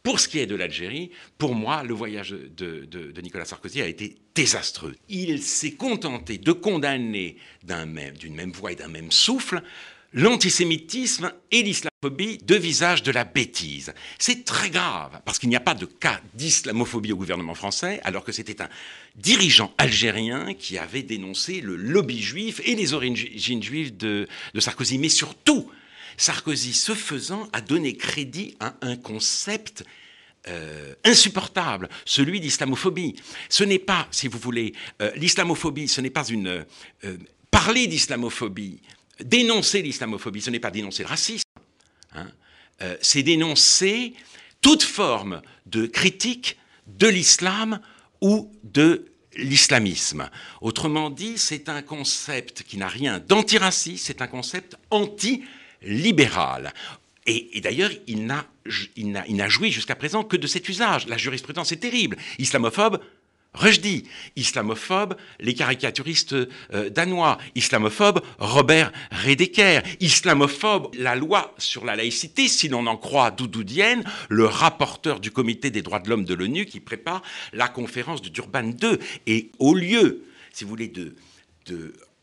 Pour ce qui est de l'Algérie, pour moi, le voyage de Nicolas Sarkozy a été désastreux. Il s'est contenté de condamner d'une même voix et d'un même souffle l'antisémitisme et l'islamophobie, deux visages de la bêtise. C'est très grave, parce qu'il n'y a pas de cas d'islamophobie au gouvernement français, alors que c'était un dirigeant algérien qui avait dénoncé le lobby juif et les origines juives de Sarkozy. Mais surtout, Sarkozy, ce faisant, a donné crédit à un concept insupportable, celui d'islamophobie. Ce n'est pas, si vous voulez, l'islamophobie, ce n'est pas une... parler d'islamophobie, dénoncer l'islamophobie, ce n'est pas dénoncer le racisme, hein, c'est dénoncer toute forme de critique de l'islam ou de l'islamisme. Autrement dit, c'est un concept qui n'a rien d'antiraciste, c'est un concept anti-libéral. Et d'ailleurs, il n'a joui jusqu'à présent que de cet usage. La jurisprudence est terrible. Islamophobe, Rushdie. Islamophobe, les caricaturistes danois. Islamophobe, Robert Redeker. Islamophobe, la loi sur la laïcité, si l'on en croit Doudou Diène, le rapporteur du comité des droits de l'homme de l'ONU qui prépare la conférence de Durban II. Et au lieu, si vous voulez, de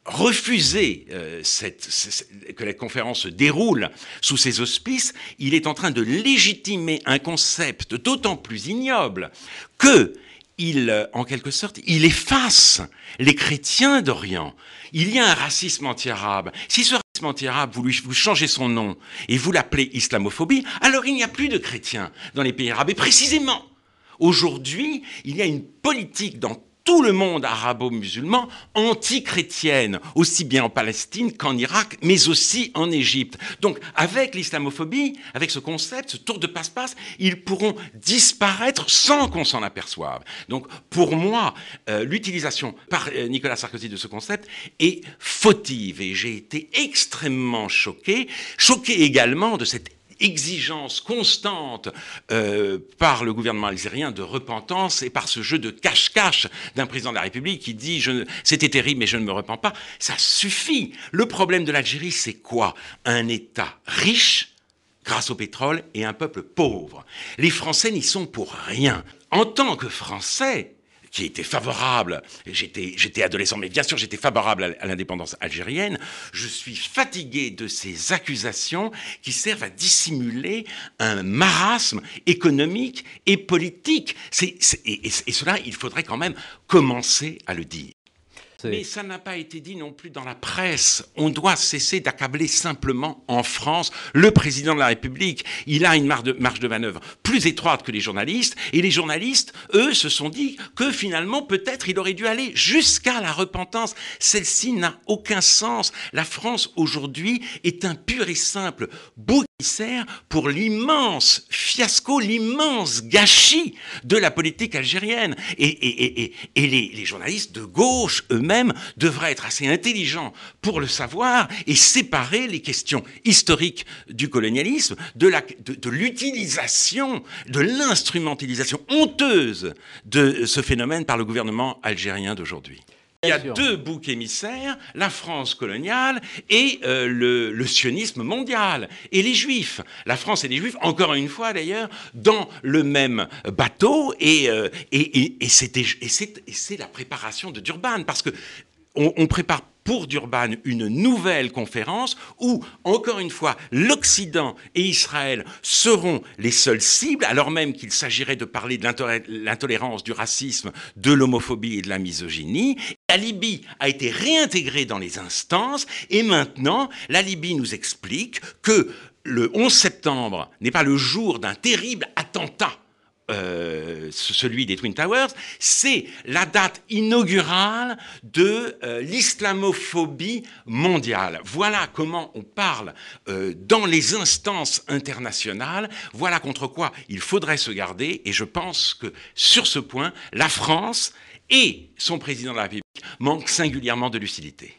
refuser que la conférence se déroule sous ses auspices, il est en train de légitimer un concept d'autant plus ignoble que en quelque sorte, il efface les chrétiens d'Orient. Il y a un racisme anti-arabe. Si ce racisme anti-arabe, vous changez son nom et vous l'appelez islamophobie, alors il n'y a plus de chrétiens dans les pays arabes. Et précisément, aujourd'hui, il y a une politique dans tout le monde arabo-musulman anti-chrétienne, aussi bien en Palestine qu'en Irak, mais aussi en Égypte. Donc, avec l'islamophobie, avec ce concept, ce tour de passe-passe, ils pourront disparaître sans qu'on s'en aperçoive. Donc, pour moi, l'utilisation par Nicolas Sarkozy de ce concept est fautive. Et j'ai été extrêmement choqué également de cette exigence constante par le gouvernement algérien de repentance et par ce jeu de cache-cache d'un président de la République qui dit « c'était terrible mais je ne me repens pas ». Ça suffit. Le problème de l'Algérie, c'est quoi? Un État riche grâce au pétrole et un peuple pauvre. Les Français n'y sont pour rien. En tant que Français, qui était favorable, j'étais adolescent, mais bien sûr j'étais favorable à l'indépendance algérienne, je suis fatigué de ces accusations qui servent à dissimuler un marasme économique et politique. Et cela, il faudrait quand même commencer à le dire. Mais ça n'a pas été dit non plus dans la presse. On doit cesser d'accabler simplement en France le président de la République. Il a une marge de manœuvre plus étroite que les journalistes. Et les journalistes, eux, se sont dit que finalement, peut-être, il aurait dû aller jusqu'à la repentance. Celle-ci n'a aucun sens. La France, aujourd'hui, est un pur et simple bouc émissaire pour l'immense fiasco, l'immense gâchis de la politique algérienne. Et les journalistes de gauche, eux-mêmes, devraient être assez intelligents pour le savoir et séparer les questions historiques du colonialisme de l'utilisation, de l'instrumentalisation honteuse de ce phénomène par le gouvernement algérien d'aujourd'hui. Il y a deux boucs émissaires, la France coloniale et le sionisme mondial. Et les Juifs, la France et les Juifs, encore une fois d'ailleurs, dans le même bateau. Et c'est la préparation de Durban, parce que on prépare pour Durban une nouvelle conférence où, encore une fois, l'Occident et Israël seront les seules cibles, alors même qu'il s'agirait de parler de l'intolérance, du racisme, de l'homophobie et de la misogynie. La Libye a été réintégrée dans les instances et maintenant, la Libye nous explique que le 11 septembre n'est pas le jour d'un terrible attentat, celui des Twin Towers, c'est la date inaugurale de l'islamophobie mondiale. Voilà comment on parle dans les instances internationales, voilà contre quoi il faudrait se garder, et je pense que sur ce point, la France et son président de la République manquent singulièrement de lucidité.